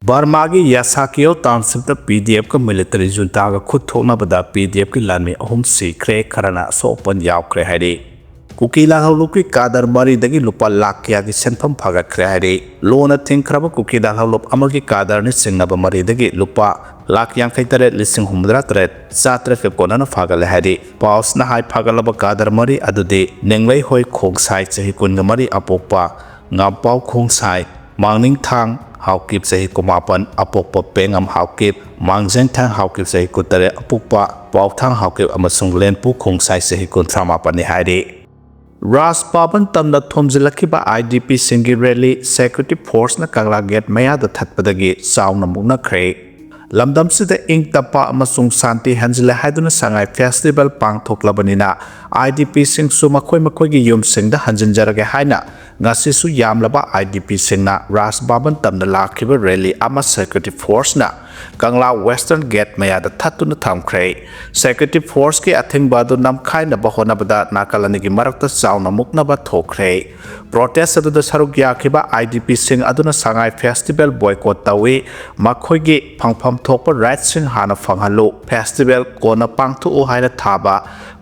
Burma की यासाकियो township PDF का military junta का खुद थोना बदा पीडीएफ की लान अहम सीख्रे खरना सोपन यावख्रे है कुकी लाहौलू की कादर मरी दगी लुपा लाख क्या की सेंफम फगख्रे है लोन थिंख्रब कुकी लाहौलू अमर की कादर ने सिंगब मरी दगी लुपा लाख यांखै तरे लिसिंग हुमद्रा तरे सात्रे के कोना फागल है पाउस ना हाई फागलब कादर मरी अदुदे नेंगलै होय खोंगसाई चही कुनग मरी अपोपा ngapaw khongsai mangning thang haukip sahi kumapan apokpa pengam haukip mangjeng thang haukip sahi kutare apukpa paw thang haukip amasung lenpu khongsai sahi kuntramapan ni haide ras paban tamna thomjilakiba idp singi rally security force na kangla gate maya da thatpadagi sauna mukna khre lamdam sida ing tapa amasung santi hanjile haiduna sangai festival pangthoklabanina idp sing su makhoi gi yum singda hanjinjarage haina ngasisu yamlaba idp singna ras baban tamna lakhiba rally ama security force na kangla western gate maya da thatuna thamkhre security force ki Athingba do namkhai na bahona bada nakalani gi marakta sauna mukna ba thokre protest adu da saruk yakhiba idp sing aduna sangai festival boycott tawi makhoi gi phangpham thokpa right sing hana phanghalu festival kona pangthu u haina thaba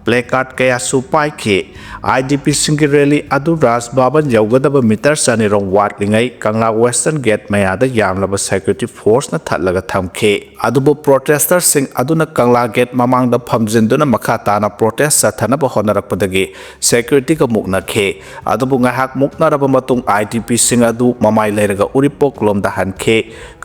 placard kaya supai ke idp singi rally adu ras baban yaugadaba meter sani rong wat lingai kangla western gate maya da yamlaba security force na thatlaga thamke adubo protesters sing aduna kangla gate mamang da phamjinduna makha tana protest sathana ba honarakpadagi security ka mukna khe adubo ngahak mukna raba matung idp sing adu mamai leiraga uripok lom da hanke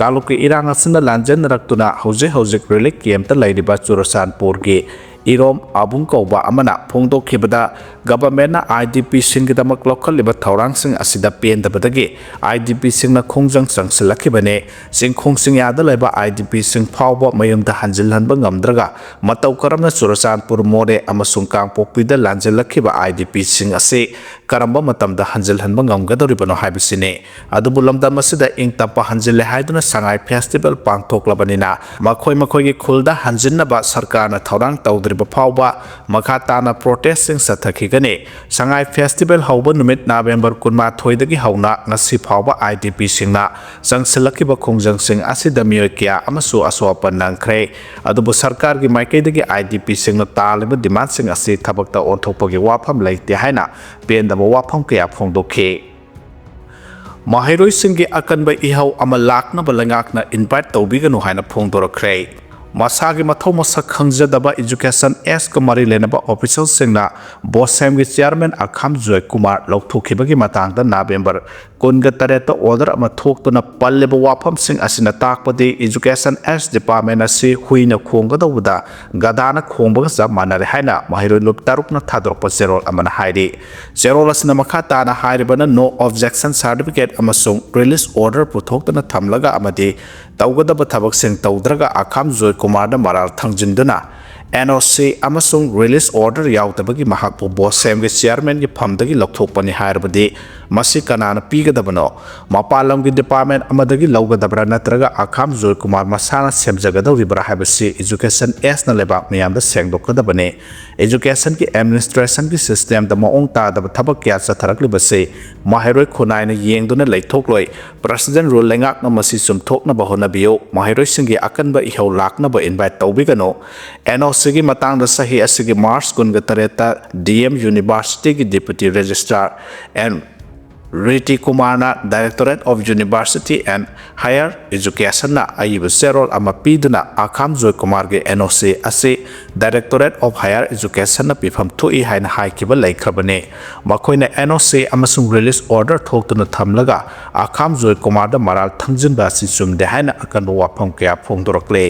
kaluki irang asina lanjan raktuna hojik relic kem ta leiriba churasanpur ge irom abung kauba amana phongdo khibada government na idp sing gidamak local liba thorang sing asida pen da badagi idp sing na khongjang sangsilakibane sing khongsing ya da leba idp sing phawba mayum da hanjil hanba ngamdraga matau karamna churasanpur more amasung kangpokpi da lanjalakiba idp sing ase karamba matam da hanjil hanba ngamgadoribano haibisine adubu lamdam asida ing tapa hanjil haiduna sangai festival pangthoklabanina makhoi gi khulda hanjinna ba sarkar na thorang tawdri Bapauba, Makatana protesting Satakigane, Sangai Festival Hauba Numit November Kunma Toydagi Hauna, Nasi Pauba IDP Singna, Sang Silakiba Khongjang Sing Asidamiokia, Amasu Aswapan Nankre, Adubu Sarkar gi Maikadagi IDP Singna Taliba demand Sing Asi Tabakta on Topagi Wapam Lake Dihaina, Benda Wapam Kia Pongdoke. Mahiroi Singi Akanba Ihau Amalakna Balangakna invite Tobigano Haina Pongdorakre. Masagi mathau masak khangzadaba education s kamari lenaba official singna bossam gi chairman akham joy kumar lauthokhibagi matangda November kunga tareta order ama thoktuna palleba wafam sing asina takpadi education s department asi huina khongga dawda gadana khongba sa manare haina mahiro lup tarukna thadorpa zerol amana hairi zerol asina makhata na hairibana no objection certificate amasung release order puthokna thamlaga amadi tawgadaba thabak sing tawdraga akham joy kumar da maral thangjinduna NOC amasung release order yautabagi mahakpo boss sem ge chairman ge phamdagi lokthokpani hairbadi masi kanana pigadabano mapalam ge department amadagi lawgadabra natraga akham joy kumar masana semjagadawibra habasi education s na lebak miyam da sengdokadabane education ki administration ki system da maong ta da thabak kya satharakli base mahiroi khunai na yengduna leithokloi president rule lengak na masi sumthokna bahona biyo mahiroi singi akanba ihau lakna ba invite tawbigano NOC Sigi matang da sahi asigi Mars kunga tareta DM University ki Deputy Registrar and Riti Kumarna Directorate of University and Higher Education na ayiba serol ama piduna akham joy kumar ge NOC ase Directorate of Higher Education na pifam thui haina haikiba laikhrabane makoina NOC amasung release order thoktuna thamlaga akham joy kumar da maral thangjinba si sumde haina akan wafam kya phongdorakle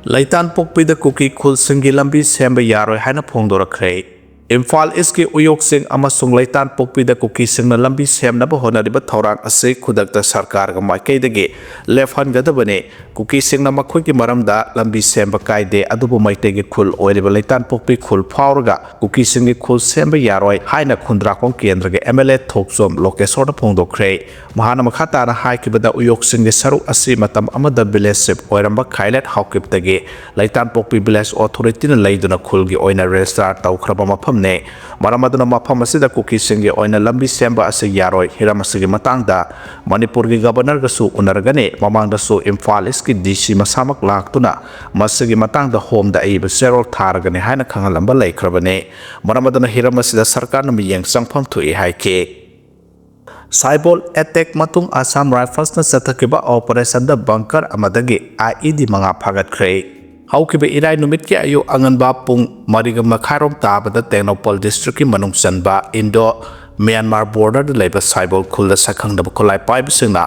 Laitan Pokpida Kuki Kul Singi Lambi Semba Yaro Hana Pongdorakre. Imphal Iski Uyok Sing Amasung Laitan Pokpida Kuki Singna Lambi Semna Bahona Riba Thorang Ase Kudakta Sarkar Maikaidagi Left Hand Gadabane Kuki Singna Makwiki Maramda Lambi Semba Kaide Adubu Maitegi Kul Oiriba Laitan Pokpi Kul Pauraga Kuki Singi Kul Semba Yaroi Haina Kundrakon Kendrage MLA Toksom Lokesora Pongdokre Mahana Makhatana Haikibada Uyok Singi Saru Asi Matam Amada Bilesip Oiramba Kailet Haukiptagi Laitan Pokpi Biles Authority na Laiduna Kulgi Oina Registrar Taukraba Mapam ꯃꯐꯝꯅꯤ ꯃꯔꯝ ꯑꯗꯨꯅ ꯃꯐꯝ ꯑꯁꯤꯗ ꯀꯨꯀꯤꯁꯤꯡꯒꯤ ꯑꯣꯏꯅ ꯂꯝꯕꯤ ꯁꯦꯝꯕ ꯑꯁꯤ ꯌꯥꯔꯣꯏ ꯍꯤꯔꯝ ꯑꯁꯤꯒꯤ ꯃꯇꯥꯡꯗ ꯃꯅꯤꯄꯨꯔꯒꯤ ꯒꯕꯔꯅꯔꯒꯁꯨ ꯎꯅꯔꯒꯅꯤ ꯃꯃꯥꯡꯗꯁꯨ ꯏꯝꯐꯥꯜ ꯏꯁꯀꯤ DC ꯃꯁꯥꯃꯛ ꯂꯥꯛꯇꯨꯅ ꯃꯁꯤꯒꯤ ꯃꯇꯥꯡꯗ ꯍꯣꯝꯗ ꯑꯏꯕ ꯆꯦꯔꯣꯜ ꯊꯥꯔꯒꯅꯤ ꯍꯥꯏꯅ ꯈꯪꯍꯜꯂꯝꯕ ꯂꯩꯈ꯭ꯔꯕꯅꯤ ꯃꯔꯝ ꯑꯗꯨꯅ ꯍꯤꯔꯝ ꯑꯁꯤꯗ ꯁꯔꯀꯥꯔꯅ ꯃꯤꯠꯌꯦꯡ ꯆꯪꯐꯝ ꯊꯣꯛꯏ ꯍꯥꯏꯈꯤ Saibol attack matung Assam Rifles na sathakhiba operation da bunker amadagi IED manga phagatkhre haukiba irai numit ki ayu anganba pung mariga makharom tabada Tenopal district ki manung chanba Indo Myanmar border da leba Saibol khulda sakhang da kholai paibsingna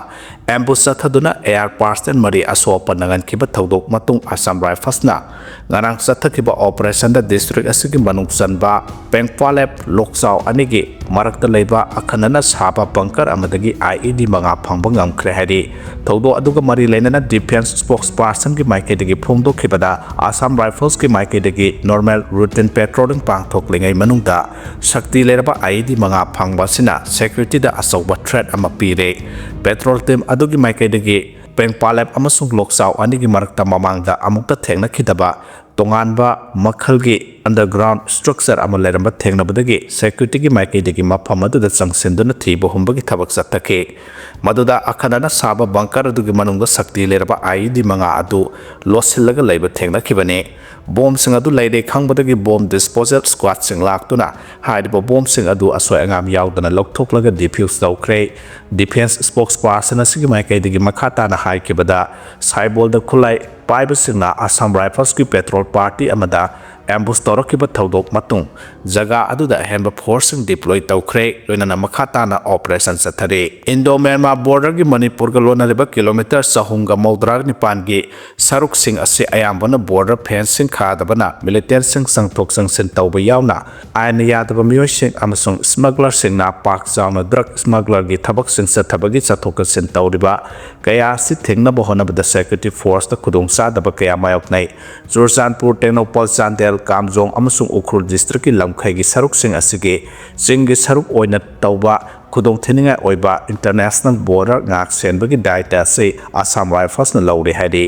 ambush sathaduna AR parts and mari asopa nangan kiba thodok matung Assam Rifles na ngarang sathakhiba operation da district asigi manung chanba Pengpalep Lokchau anigi marakta leba akhanana saba bunker amadagi IED manga phangba ngamkhre hari thodo aduga mari leinana defense spokesperson ki maikhaidagi phongdokhibada Assam Rifles ki maikhaidagi normal routine patrolling pangthoklingai manungda shakti leraba IED manga phangba sina security da asoba threat ama pire patrol team adugi maikhaidagi Pengpalep amasung Lokchau anigi marakta mamangda amukta thengna khidaba tonganba makhalgi underground structure ama leramba thengnabadagi security gi maikaidagi mafam aduda changsenduna thiba humbagi thabak sathake maduda akhanana saba bunker adugi manungda sakti leraba IED manga adu losillaga leiba thengna khibane bomb sing adu leire khangbadagi bomb disposal squad sing laktuna haidiba bomb sing adu asoi angam yaudana loktoklaga defuse tawkhre defense spokesperson asigi maikaidagi makhata na haikibada Saibol da khulai paibasingna Assam Rifles ki petrol party amada ambush tawrakiba thodok matung jaga aduda henba forcing deploy tawkhre loinana makhatana operation sathare Indo Myanmar border gi Manipur ga lonariba kilometer sahunga maudra nipan gi saruk sing ase ayambana border fencing khadabana militant sing sangthok sangsin tawba yauna aina yadaba miyoi sing amasung smuggler sing na pak jauna drug smuggler gi thabak sing sathabagi chathok sin tawriba kaya si thengna bohonabada security force ta khudong sadaba kaya mayoknai Jurjanpur Tenopal Chandel Kamjong amasung Ukrul district ki lamkhai gi saruk sing asigi singi saruk oina tawba khudong theninga oiba international border ngak senbagi daita se Assam Rifles na lawre hadi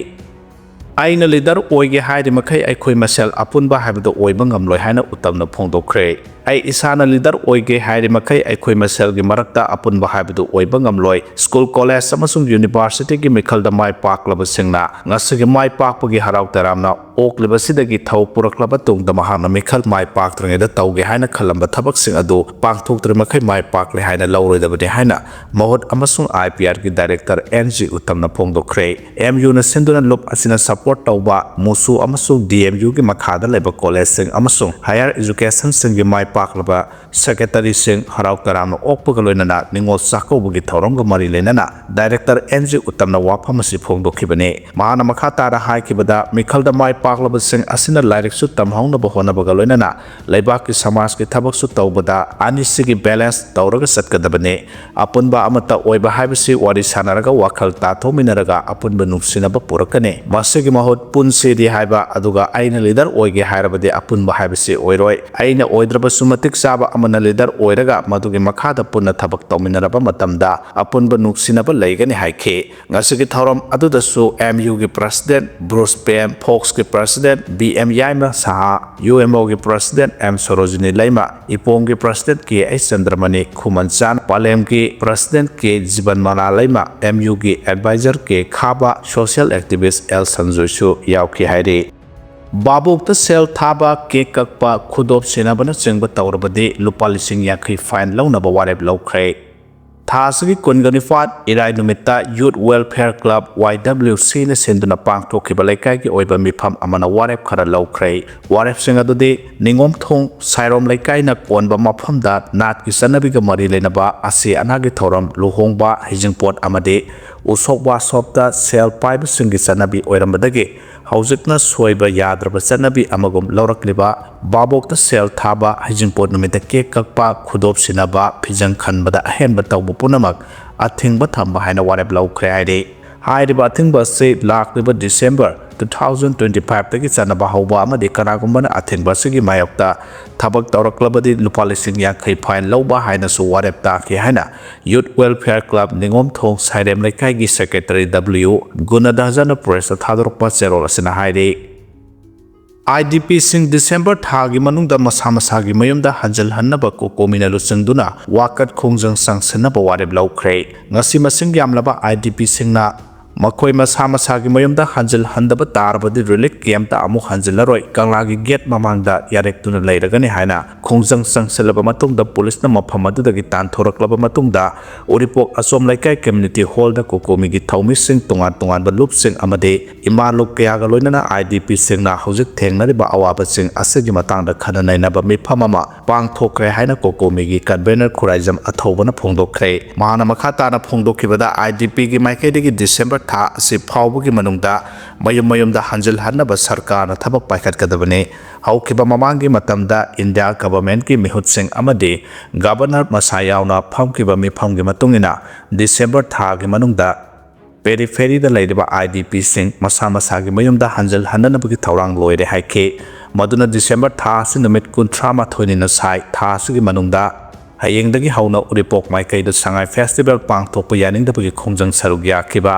aina leader oige haidi makai aikhoi masel apunba habdo oiba ngamloi haina utamna phongdokhre ai isana leader oige haidi makai aikhoi masel gi marakta apunba habdo oiba ngamloi school college amasung university gi mikhal da mai paklaba singna ngasigi mai pakpagi harau taramna okleba sidagi thau puraklaba tungda mahana mikhal mai paktrenge da tauge haina khalamba thabak sing adu pangthoktre makai mai pakle haina lawroidabade haina mahot amasung IPR gi director NG utamna phongdokhre MU na sinduna lop asina support tauba musu amasung DMU gi makhada leba college sing amasung higher education sing gi mai paklaba secretary sing harau taramna okpaga loinana ningol sakobagi thorongga mari lenana director NG utamna wafam asi phongdokhibane mahana makhata ra haikibada mikhal da mai paklaba sing asina lairik su tamhaungna bohona baga loinana leibak ki samaj ki thabak su tawbada anisigi balance tawraga satkadabane apunba amata oiba haibisi wari sanaraga wakhal tathominaraga apunba nungsinaba purakane masigi mahot punsidi haiba aduga aina leader oige hairabade apunba haibisi oiroi aina oidraba sumatik saba amana leader oiraga madugi makhada punna thabak tawminaraba matamda apunba nungsinaba leigani haikhe ngasigi thorom adudasu MU gi president Bruce Pam Fox ki president BM Yaima Saha UMO ki president M Sarojini Laima Ipong ki president K A Chandramani Khumanchan Palem ki president K Jiban Mala Laima MU ki advisor K Khaba social activist L Sanjoy Su Yauki Hairi Babukta sel thaba ke kakpa khudop senabana chengba tawrabade lupa lising yakhai fine launaba warep lawkhre Thasagi Kunganifat Irai Numita Youth Welfare Club YWC na senduna pangthokhiba laikai ki oiba mifam amana warep khara lawkhre warep singadudi ningom thong sairom laikai na konba mafamda nat ki sanabi ga mari lenaba ase anagi thoram luhongba hijingpot amade usokwa sopta sel pipe singi sanabi oirambadagi haujikna soiba yadraba sanabi amagum lawrakliba babokta sel thaba hijingpot numita ke kakpa khudop sinaba phijang khanbada ahenba tawbu punamak Athingba thamba haina warep lawkhre haide hairiba Athingba se lakliba December 2025 tagi chanaba hauba amadi kanagumbana Athingba sigi mayokta thabak tawraklabadi lupa lising yakhai fine lawba haina su warep taki haina Youth Welfare Club ningom thong sairem laikai gi secretary W Gunadajana press thadorpa cherol asina haide IDPꯁꯤꯡ December ꯊꯥꯒꯤ ꯃꯅꯨꯡꯗ ꯃꯁꯥ ꯃꯁꯥꯒꯤ ꯃꯌꯨꯝꯗ ꯍꯟꯖꯜꯍꯟꯅꯕ ꯀꯣꯀꯣꯃꯤꯅ ꯂꯨꯆꯤꯡꯗꯨꯅ ꯋꯥꯀꯠ ꯈꯣꯡꯖꯪ ꯆꯪꯁꯤꯟꯅꯕ ꯋꯥꯔꯦꯞ ꯂꯧꯈ꯭ꯔꯦ꯫ ꯉꯁꯤ ꯃꯁꯤꯡ ꯌꯥꯝꯂꯕ IDPꯁꯤꯡꯅ ꯃꯈꯣꯏ ꯃꯁꯥ ꯃꯁꯥꯒꯤ ꯃꯌꯨꯝꯗ ꯍꯟꯖꯜꯍꯟꯗꯕ ꯇꯥꯔꯕꯗꯤ ꯔꯤꯂꯤꯐ ꯀꯦꯝꯞꯇ ꯑꯃꯨꯛ ꯍꯟꯖꯤꯜꯂꯔꯣꯏ, ꯀꯪꯂꯥꯒꯤ ꯒꯦꯠ ꯃꯃꯥꯡꯗ ꯌꯥꯔꯦꯛꯇꯨꯅ ꯂꯩꯔꯒꯅꯤ ꯍꯥꯏꯅ ꯈꯣꯡꯖꯪ ꯆꯪꯁꯤꯜꯂꯕ ꯃꯇꯨꯡꯗ ꯄꯨꯂꯤꯁꯅ ꯃꯐꯝ ꯑꯗꯨꯗꯒꯤ ꯇꯥꯟꯊꯣꯔꯛꯂꯕ ꯃꯇꯨꯡꯗ ꯎꯔꯤꯄꯣꯛ ꯑꯆꯣꯝ ꯂꯩꯀꯥꯏ ꯀꯝꯃ꯭ꯌꯨꯅꯤꯇꯤ ꯍꯣꯜꯗ ꯀꯣꯀꯣꯃꯤꯒꯤ ꯊꯧꯃꯤꯁꯤꯡ, ꯇꯣꯉꯥꯟ ꯇꯣꯉꯥꯟꯕ ꯂꯨꯞꯁꯤꯡ ꯑꯃꯗꯤ ꯏꯃꯥꯂꯨꯞ ꯀꯌꯥꯒ ꯂꯣꯏꯅꯅ IDPꯁꯤꯡꯅ ꯍꯧꯖꯤꯛ ꯊꯦꯡꯅꯔꯤꯕ ꯑꯋꯥꯕꯁꯤꯡ ꯑꯁꯤꯒꯤ ꯃꯇꯥꯡꯗ ꯈꯟꯅ ꯅꯩꯅꯕ ꯃꯤꯐꯝ ꯑꯃ ꯄꯥꯡꯊꯣꯛꯈ꯭ꯔꯦ ꯍꯥꯏꯅ ꯀꯣꯀꯣꯃꯤꯒꯤ ꯀꯟꯚꯦꯅꯔ ꯈꯨꯔꯥꯏꯖꯝ ꯑꯊꯧꯕꯅ ꯐꯣꯡꯗꯣꯛꯈ꯭ꯔꯦ꯫ ꯃꯍꯥꯛꯅ ꯃꯈꯥ ꯇꯥꯅ ꯐꯣꯡꯗꯣꯛꯈꯤꯕꯗ IDPꯒꯤ ꯃꯥꯏꯀꯩꯗꯒꯤ December ꯊꯥ ꯑꯁꯤ ꯐꯥꯎꯕꯒꯤ ꯃꯅꯨꯡꯗ ꯃꯌꯨꯝꯗ ꯍꯟꯖꯜꯍꯟꯅꯕ ꯁꯔꯀꯥꯔꯅ ꯊꯕꯛ ꯄꯥꯏꯈꯠꯀꯗꯕꯅꯤ꯫ ꯍꯧꯈꯤꯕ ꯃꯃꯥꯡꯒꯤ ꯃꯇꯝꯗ ꯏꯟꯗꯤꯌꯥ ꯒꯚꯔꯟꯃꯦꯟꯠꯀꯤ ꯃꯤꯍꯨꯠꯁꯤꯡ ꯑꯃꯗꯤ ꯒꯚꯔꯅꯔ ꯃꯁꯥ ꯌꯥꯎꯅ ꯐꯝꯈꯤꯕ ꯃꯤꯐꯝꯒꯤ ꯃꯇꯨꯡꯏꯟꯅ December ꯊꯥꯒꯤ ꯃꯅꯨꯡꯗ ꯄꯦꯔꯤꯐꯦꯔꯤꯗ ꯂꯩꯔꯤꯕ IDPꯁꯤꯡ ꯃꯁꯥ ꯃꯁꯥꯒꯤ ꯃꯌꯨꯝꯗ ꯍꯟꯖꯜꯍꯟꯅꯕꯒꯤ ꯊꯧꯔꯥꯡ ꯂꯣꯏꯔꯦ ꯍꯥꯏꯈꯤ꯫ ꯃꯗꯨꯅ December ꯊꯥ ꯑꯁꯤ ꯅꯨꯃꯤꯠ 38ꯅꯤꯅ ꯁꯥꯏ꯫ ꯊꯥ ꯑꯁꯤꯒꯤ ꯃꯅꯨꯡꯗ ꯍꯌꯦꯡꯗꯒꯤ ꯍꯧꯅ ꯎꯔꯤꯄꯣꯛ ꯃꯥꯏꯀꯩꯗ ꯁꯉꯥꯏ ꯐꯦꯁꯇꯤꯚꯦꯜ ꯄꯥꯡꯊꯣꯛꯄ ꯌꯥꯅꯤꯡꯗꯕꯒꯤ ꯈꯣꯡꯖꯪ ꯁꯔꯨꯛ ꯌꯥꯈꯤꯕ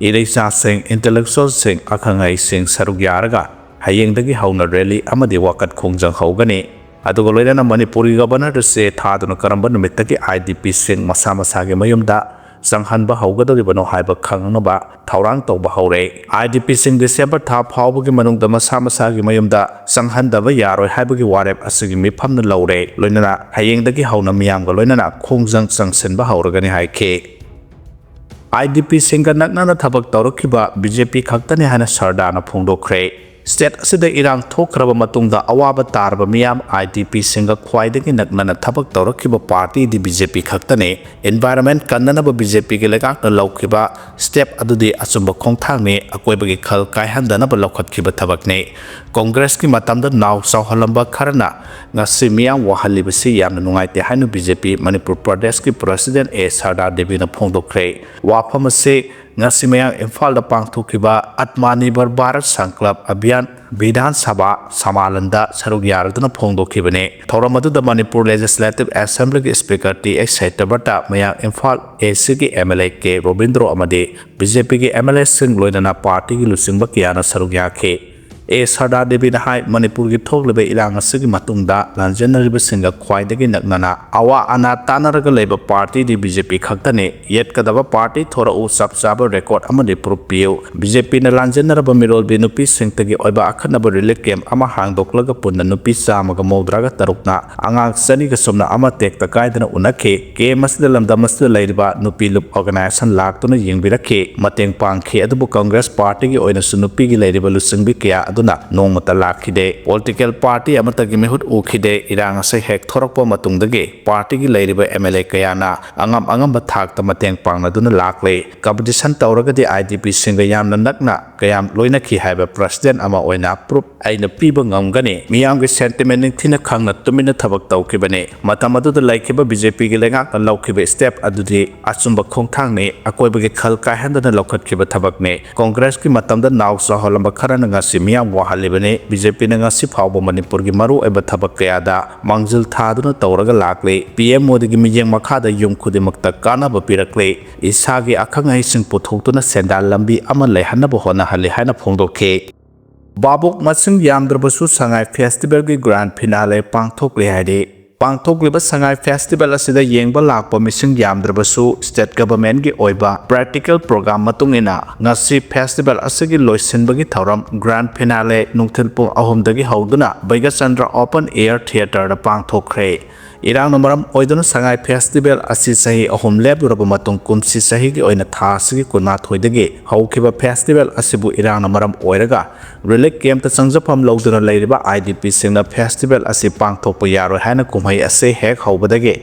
ꯏꯔꯩꯆꯥꯁꯤꯡ, ꯏꯟꯇꯦꯂꯦꯛꯆꯨꯋꯦꯜꯁꯤꯡ, ꯑꯈꯪ-ꯑꯍꯩꯁꯤꯡ ꯁꯔꯨꯛ ꯌꯥꯔꯒ ꯍꯌꯦꯡꯗꯒꯤ ꯍꯧꯅ ꯔꯦꯂꯤ ꯑꯃꯗꯤ ꯋꯥꯀꯠ ꯈꯣꯡꯖꯪ ꯍꯧꯒꯅꯤ꯫ ꯑꯗꯨꯒ ꯂꯣꯏꯅꯅ ꯃꯅꯤꯄꯨꯔꯒꯤ ꯒꯚꯔꯅꯔꯗ ꯆꯦ ꯊꯥꯗꯨꯅ ꯀꯔꯝꯕ ꯅꯨꯃꯤꯠꯇꯒꯤ IDPꯁꯤꯡ ꯃꯁꯥ ꯃꯁꯥꯒꯤ ꯃꯌꯨꯝꯗ ꯆꯪꯍꯟꯕ ꯍꯧꯒꯗꯧꯔꯤꯕꯅꯣ ꯍꯥꯏꯕ ꯈꯪꯅꯕ ꯊꯧꯔꯥꯡ ꯇꯧꯕ ꯍꯧꯔꯦ꯫ IDPꯁꯤꯡ December ꯊꯥ ꯐꯥꯎꯕꯒꯤ ꯃꯅꯨꯡꯗ ꯃꯁꯥ ꯃꯁꯥꯒꯤ ꯃꯌꯨꯝꯗ ꯆꯪꯍꯟꯗꯕ ꯌꯥꯔꯣꯏ ꯍꯥꯏꯕꯒꯤ ꯋꯥꯔꯦꯞ ꯑꯁꯤꯒꯤ ꯃꯤꯐꯝꯅ ꯂꯧꯔꯦ꯫ ꯂꯣꯏꯅꯅ ꯍꯌꯦꯡꯗꯒꯤ ꯍꯧꯅ ꯃꯤꯌꯥꯝꯒ ꯂꯣꯏꯅꯅ ꯈꯣꯡꯖꯪ ꯆꯪꯁꯤꯟꯕ ꯍꯧꯔꯒꯅꯤ ꯍꯥꯏꯈꯤ꯫ IDPꯁꯤꯡꯒ ꯅꯛꯅꯅ ꯊꯕꯛ ꯇꯧꯔꯛꯈꯤꯕ BJP ꯈꯛꯇꯅꯤ ꯍꯥꯏꯅ ꯁꯔꯗꯥꯔꯅ ꯐꯣꯡꯗꯣꯛꯈ꯭ꯔꯦ꯫ ꯁ꯭ꯇꯦꯠ ꯑꯁꯤꯗ ꯏꯔꯥꯡ ꯊꯣꯛꯈ꯭ꯔꯕ ꯃꯇꯨꯡꯗ ꯑꯋꯥꯕ ꯇꯥꯔꯕ ꯃꯤꯌꯥꯝ IDPꯁꯤꯡꯒ ꯈ꯭ꯋꯥꯏꯗꯒꯤ ꯅꯛꯅꯅ ꯊꯕꯛ ꯇꯧꯔꯛꯈꯤꯕ ꯄꯥꯔꯇꯤꯗꯤ BJP ꯈꯛꯇꯅꯤ꯫ ꯏꯟꯚꯥꯏꯔꯟꯃꯦꯟꯠ ꯀꯟꯅꯅꯕ BJPꯒꯤ ꯂꯩꯉꯥꯛꯅ ꯂꯧꯈꯤꯕ ꯁ꯭ꯇꯦꯞ ꯑꯗꯨꯗꯤ ꯑꯆꯨꯝꯕ ꯈꯣꯡꯊꯥꯡꯅꯤ, ꯑꯀꯣꯏꯕꯒꯤ ꯈꯜ ꯀꯥꯏꯍꯟꯗꯅꯕ ꯂꯧꯈꯠꯈꯤꯕ ꯊꯕꯛꯅꯤ꯫ ꯀꯣꯡꯒ꯭ꯔꯦꯁꯀꯤ ꯃꯇꯝꯗ ꯅꯥꯎ ꯆꯥꯎꯍꯜꯂꯝꯕ ꯈꯔꯅ ꯉꯁꯤ ꯃꯤꯌꯥꯝ ꯋꯥꯍꯜꯂꯤꯕꯁꯤ ꯌꯥꯝꯅ ꯅꯨꯡꯉꯥꯏꯇꯦ ꯍꯥꯏꯅ BJP ꯃꯅꯤꯄꯨꯔ ꯄ꯭ꯔꯗꯦꯁꯀꯤ ꯄ꯭ꯔꯁꯤꯗꯦꯟꯠ ꯁꯔꯗꯥꯔ ꯗꯦꯕꯤꯅ ꯐꯣꯡꯗꯣꯛꯈ꯭ꯔꯦ꯫ ꯋꯥꯐꯝ ꯑꯁꯤ ꯉꯁꯤ ꯃꯌꯥꯡ ꯏꯝꯐꯥꯜꯗ ꯄꯥꯡꯊꯣꯛꯈꯤꯕ ꯑꯠꯃꯥꯅꯤꯔꯚꯔ ꯚꯥꯔꯠ ꯁꯪꯀꯜꯞ ꯑꯚꯤꯌꯥꯟ ꯕꯤꯙꯥꯟ ꯁꯚꯥ ꯁꯝꯃꯦꯂꯟꯗ ꯁꯔꯨꯛ ꯌꯥꯔꯗꯨꯅ ꯐꯣꯡꯗꯣꯛꯈꯤꯕꯅꯤ꯫ ꯊꯧꯔꯝ ꯑꯗꯨꯗ ꯃꯅꯤꯄꯨꯔ ꯂꯦꯖꯤꯁꯂꯦꯇꯤꯚ ꯑꯦꯁꯦꯝꯕ꯭ꯂꯤꯒꯤ ꯁ꯭ꯄꯤꯀꯔ TH ꯁꯩꯇꯚꯇ, ꯃꯌꯥꯡ ꯏꯝꯐꯥꯜ ACꯒꯤ MLA K ꯔꯣꯕꯤꯟꯗ꯭ꯔꯣ ꯑꯃꯗꯤ BJPꯒꯤ MLAꯁꯤꯡ ꯂꯣꯏꯅꯅ ꯄꯥꯔꯇꯤꯒꯤ ꯂꯨꯆꯤꯡꯕ ꯀꯌꯥꯅ ꯁꯔꯨꯛ ꯌꯥꯈꯤ꯫ ꯁꯔꯗꯥꯔ ꯗꯦꯕꯤꯅ ꯍꯥꯏ ꯃꯅꯤꯄꯨꯔꯒꯤ ꯊꯣꯛꯂꯤꯕ ꯏꯔꯥꯡ ꯑꯁꯤꯒꯤ ꯃꯇꯨꯡꯗ ꯂꯥꯟꯖꯦꯟꯅꯔꯤꯕꯁꯤꯡꯒ ꯈ꯭ꯋꯥꯏꯗꯒꯤ ꯅꯛꯅꯅ ꯑꯋꯥ ꯑꯅꯥ ꯇꯥꯟꯅꯔꯒ ꯂꯩꯕ ꯄꯥꯔꯇꯤꯗꯤ BJP ꯈꯛꯇꯅꯤ꯫ ꯌꯦꯠꯀꯗꯕ ꯄꯥꯔꯇꯤ ꯊꯣꯔꯛꯎ, ꯆꯞ ꯆꯥꯕ ꯔꯦꯀꯣꯔꯗ ꯑꯃꯗꯤ ꯄ꯭ꯔꯨꯐ ꯄꯤꯌꯨ꯫ BJPꯅ ꯂꯥꯟꯖꯦꯟꯅꯔꯕ ꯃꯤꯔꯣꯜꯕꯤ ꯅꯨꯄꯤꯁꯤꯡꯇꯒꯤ ꯑꯣꯏꯕ ꯑꯈꯟꯅꯕ ꯔꯤꯂꯤꯐ ꯀꯦꯝꯞ ꯑꯃ ꯍꯥꯡꯗꯣꯛꯂꯒ ꯄꯨꯟꯅ ꯅꯨꯄꯤ 193ꯅ ꯑꯉꯥꯡ 200ꯒ ꯁꯨꯝꯅ ꯑꯃ ꯇꯦꯛꯇ ꯀꯥꯏꯗꯅ ꯎꯅꯈꯤ꯫ ꯀꯦꯝꯞ ꯑꯁꯤꯗ ꯂꯝꯗꯝ ꯑꯁꯤꯗ ꯂꯩꯔꯤꯕ ꯅꯨꯄꯤ ꯂꯨꯞ ꯑꯣꯔꯒꯅꯥꯏꯖꯦꯁꯟ ꯂꯥꯛꯇꯨꯅ ꯌꯦꯡꯕꯤꯔꯛꯈꯤ, ꯃꯇꯦꯡ ꯄꯥꯡꯈꯤ꯫ ꯑꯗꯨꯕꯨ ꯀꯪꯒ꯭ꯔꯦꯁ ꯄꯥꯔꯇꯤꯒꯤ ꯑꯣꯏꯅꯁꯨ ꯅꯨꯄꯤꯒꯤ ꯂꯩꯔꯤꯕ ꯂꯨꯆꯤꯡꯕꯤ ꯀꯌꯥ ꯑꯗꯨꯅ ꯅꯣꯡꯃꯇ ꯂꯥꯛꯈꯤꯗꯦ꯫ ꯄꯣꯂꯤꯇꯤꯀꯦꯜ ꯄꯥꯔꯇꯤ ꯑꯃꯠꯇꯒꯤ ꯃꯤꯍꯨꯠ ꯎꯈꯤꯗꯦ꯫ ꯏꯔꯥꯡ ꯑꯁꯤ ꯍꯦꯛ ꯊꯣꯔꯛꯄ ꯃꯇꯨꯡꯗꯒꯤ ꯄꯥꯔꯇꯤꯒꯤ ꯂꯩꯔꯤꯕ MLA ꯀꯌꯥꯅ ꯑꯉꯝꯕ ꯊꯥꯛꯇ ꯃꯇꯦꯡ ꯄꯥꯡꯅꯗꯨꯅ ꯂꯥꯛꯂꯤ꯫ ꯀꯝꯄꯤꯇꯤꯁꯟ ꯇꯧꯔꯒꯗꯤ IDPꯁꯤꯡꯒ ꯌꯥꯝꯅ ꯅꯛꯅ ꯀꯌꯥꯝ ꯂꯣꯏꯅꯈꯤ ꯍꯥꯏꯕ ꯄ꯭ꯔꯁꯤꯗꯦꯟꯠ ꯑꯃ ꯑꯣꯏꯅ ꯄ꯭ꯔꯨꯐ ꯑꯩꯅ ꯄꯤꯕ ꯉꯝꯒꯅꯤ꯫ ꯃꯤꯌꯥꯝꯒꯤ ꯁꯦꯟꯇꯤꯃꯦꯟꯠ ꯅꯤꯡꯊꯤꯅ ꯈꯪꯅ ꯇꯨꯃꯤꯟꯅ ꯊꯕꯛ ꯇꯧꯈꯤꯕꯅꯤ꯫ ꯃꯇꯝ ꯑꯗꯨꯗ ꯂꯩꯈꯤꯕ BJPꯒꯤ ꯂꯩꯉꯥꯛꯅ ꯂꯧꯈꯤꯕ ꯁ꯭ꯇꯦꯞ ꯑꯗꯨꯗꯤ ꯑꯆꯨꯝꯕ ꯈꯣꯡꯊꯥꯡꯅꯤ, ꯑꯀꯣꯏꯕꯒꯤ ꯈꯜ ꯀꯥꯏꯍꯟꯗꯅ ꯂꯧꯈꯠꯈꯤꯕ ꯊꯕꯛꯅꯤ꯫ ꯀꯣꯡꯒ꯭ꯔꯦꯁꯀꯤ ꯃꯇꯝꯗ ꯅꯥꯎ ꯆꯥꯎꯍꯜꯂꯝꯕ ꯈꯔꯅ ꯉꯁꯤ ꯃꯤꯌꯥꯝ ꯋꯥꯍꯜꯂꯤꯕꯅꯤ꯫ BJPꯅ ꯉꯁꯤ ꯐꯥꯎꯕ ꯃꯅꯤꯄꯨꯔꯒꯤ ꯃꯔꯨꯑꯣꯏꯕ ꯊꯕꯛ ꯀꯌꯥꯗ ꯃꯥꯡꯖꯤꯜ ꯊꯥꯗꯨꯅ ꯇꯧꯔꯒ ꯂꯥꯛꯂꯤ꯫ PM ꯃꯣꯗꯤꯒꯤ ꯃꯤꯠꯌꯦꯡ ꯃꯈꯥꯗ ꯌꯨꯝ ꯈꯨꯗꯤꯡꯃꯛꯇ ꯀꯥꯟꯅꯕ ꯄꯤꯔꯛꯂꯤ꯫ ꯏꯁꯥꯒꯤ ꯑꯈꯪ-ꯑꯍꯩꯁꯤꯡ ꯄꯨꯊꯣꯛꯇꯨꯅ ꯁꯦꯟꯗꯥꯟ ꯂꯝꯕꯤ ꯑꯃ ꯂꯩꯍꯟꯅꯕ ꯍꯣꯠꯅꯍꯜꯂꯤ ꯍꯥꯏꯅ ꯐꯣꯡꯗꯣꯛꯈꯤ꯫ ꯚꯥꯕꯣꯛ ꯃꯁꯤꯡ ꯌꯥꯝꯗ꯭ꯔꯕꯁꯨ ꯁꯉꯥꯏ ꯐꯦꯁꯇꯤꯚꯦꯜꯒꯤ ꯒ꯭ꯔꯥꯟꯗ ꯐꯤꯅꯥꯂꯦ ꯄꯥꯡꯊꯣꯛꯂꯤ ꯍꯥꯏꯔꯤ꯫ ꯄꯥꯡꯊꯣꯛꯂꯤꯕ ꯁꯉꯥꯏ ꯐꯦꯁꯇꯤꯚꯦꯜ ꯑꯁꯤꯗ ꯌꯦꯡꯕ ꯂꯥꯛꯄ ꯃꯤꯁꯤꯡ ꯌꯥꯝꯗ꯭ꯔꯕꯁꯨ ꯁ꯭ꯇꯦꯠ ꯒꯚꯔꯟꯃꯦꯟꯠꯀꯤ ꯑꯣꯏꯕ ꯄ꯭ꯔꯦꯛꯇꯤꯀꯦꯜ ꯄ꯭ꯔꯣꯒ꯭ꯔꯥꯝ ꯃꯇꯨꯡꯏꯟꯅ ꯉꯁꯤ ꯐꯦꯁꯇꯤꯚꯦꯜ ꯑꯁꯤꯒꯤ ꯂꯣꯏꯁꯤꯟꯕꯒꯤ ꯊꯧꯔꯝ ꯒ꯭ꯔꯥꯟꯗ ꯐꯤꯅꯥꯂꯦ ꯅꯨꯡꯊꯤꯜ ꯄꯨꯡ 3ꯗꯒꯤ ꯍꯧꯗꯨꯅ ꯕꯩꯒꯆꯟꯗ꯭ꯔ ꯑꯣꯄꯟ ꯑꯦꯌꯔ ꯊꯤꯌꯦꯇꯔꯗ ꯄꯥꯡꯊꯣꯛꯈ꯭ꯔꯦ꯫ ꯏꯔꯥꯡꯅ ꯃꯔꯝ ꯑꯣꯏꯗꯨꯅ ꯁꯉꯥꯏ ꯐꯦꯁꯇꯤꯚꯦꯜ ꯑꯁꯤ ꯆꯍꯤ 3 ꯂꯦꯞꯂꯨꯔꯕ ꯃꯇꯨꯡ ꯀꯨꯝꯁꯤ ꯆꯍꯤꯒꯤ ꯑꯣꯏꯅ ꯊꯥ ꯑꯁꯤꯒꯤ 22ꯗꯒꯤ ꯍꯧꯈꯤꯕ ꯐꯦꯁꯇꯤꯚꯦꯜ ꯑꯁꯤꯕꯨ ꯏꯔꯥꯡꯅ ꯃꯔꯝ ꯑꯣꯏꯔꯒ ꯔꯤꯂꯤꯐ ꯀꯦꯝꯞꯇ ꯆꯪꯖꯐꯝ ꯂꯧꯗꯨꯅ ꯂꯩꯔꯤꯕ IDPꯁꯤꯡꯅ ꯐꯦꯁꯇꯤꯚꯦꯜ ꯑꯁꯤ ꯄꯥꯡꯊꯣꯛꯄ ꯌꯥꯔꯣꯏ ꯍꯥꯏꯅ ꯀꯨꯝꯍꯩ ꯑꯁꯤ ꯍꯦꯛ ꯍꯧꯕꯗꯒꯤ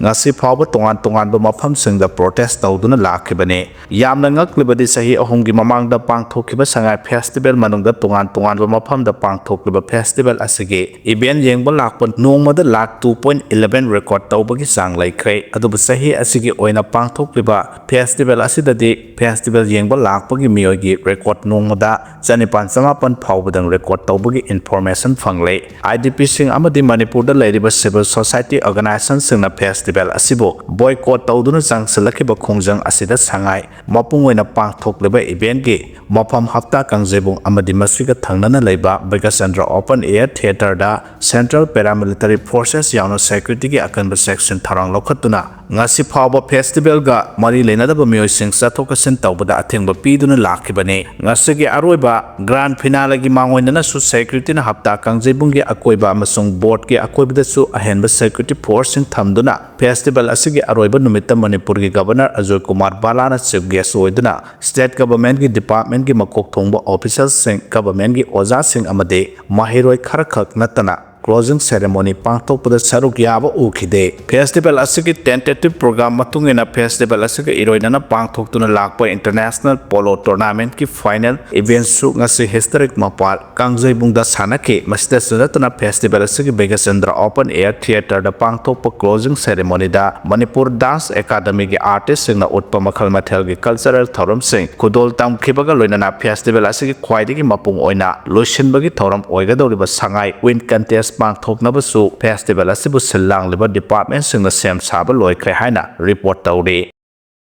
ꯉꯁꯤ ꯐꯥꯎꯕ ꯇꯣꯉꯥꯟ ꯇꯣꯉꯥꯟꯕ ꯃꯐꯝꯁꯤꯡꯗ ꯄ꯭ꯔꯣꯇꯦꯁ ꯇꯧꯗꯨꯅ ꯂꯥꯛꯈꯤꯕꯅꯤ꯫ ꯌꯥꯝꯅ ꯉꯛꯂꯤꯕꯗꯤ ꯆꯍꯤ 3ꯒꯤ ꯃꯃꯥꯡꯗ ꯄꯥꯡꯊꯣꯛꯈꯤꯕ ꯁꯉꯥꯏ ꯐꯦꯁꯇꯤꯚꯦꯜ ꯃꯅꯨꯡꯗ ꯇꯣꯉꯥꯟ ꯇꯣꯉꯥꯟꯕ ꯃꯐꯝꯗ ꯄꯥꯡꯊꯣꯛꯂꯤꯕ ꯐꯦꯁꯇꯤꯚꯦꯜ ꯑꯁꯤꯒꯤ ꯏꯚꯦꯟꯠ ꯌꯦꯡꯕ ꯂꯥꯛꯄ ꯅꯣꯡꯃꯗ 2.11 11 record tawbagi sang laikre adubu sahi asigi oina pangthokliba festival asidadi festival yengba lakpagi miyogi record nongmada chanipan samapan phawbadang record tawbagi information fangle IDP sing amadi Manipur da lairiba civil society organization singna festival asibo boycott tawduna jangsalakhiba khongjang asida sangai mapung oina pangthokliba event gi mafam hafta kangjebung amadi masiga thangnana leiba Bagasandra open air theater da central paramilitary forces yauna security gi akanba section tharang lokhatuna ngasi phawba festival ga mari leinadaba miyoi sing sathokasin tawbada athingba piduna lakhibane ngasi gi aroiba grand finale gi mangoinana su security na hafta kangjebung gi akoiba amasung board gi akoibada su ahenba security force sing thamduna festival asigi aroiba numitta Manipur gi governor Ajoy Kumar Balana chief guest oiduna state government gi department gi makok thongba officials sing government gi oja sing amade mahiroi kharakhak natana closing ceremony pangthokpada saruk yaba ukhide festival asigi tentative program matungina festival asigi iroinana pangthoktuna lakpa international polo tournament ki final event su ngasi historic mapal kangjaibungda sanake masida sunatana festival asigi Bagasandra open air theater da pangthokpa closing ceremony da Manipur dance academy gi artist singna utpa makhal mathel gi cultural thoram sing kudol tamkhibaga loinana festival asigi khwaidigi mapung oina loisinbagi thoram oigadoriba sangai win contest pangthoknabasu festival asibu silang liba department singna sem saba loikre haina report tawri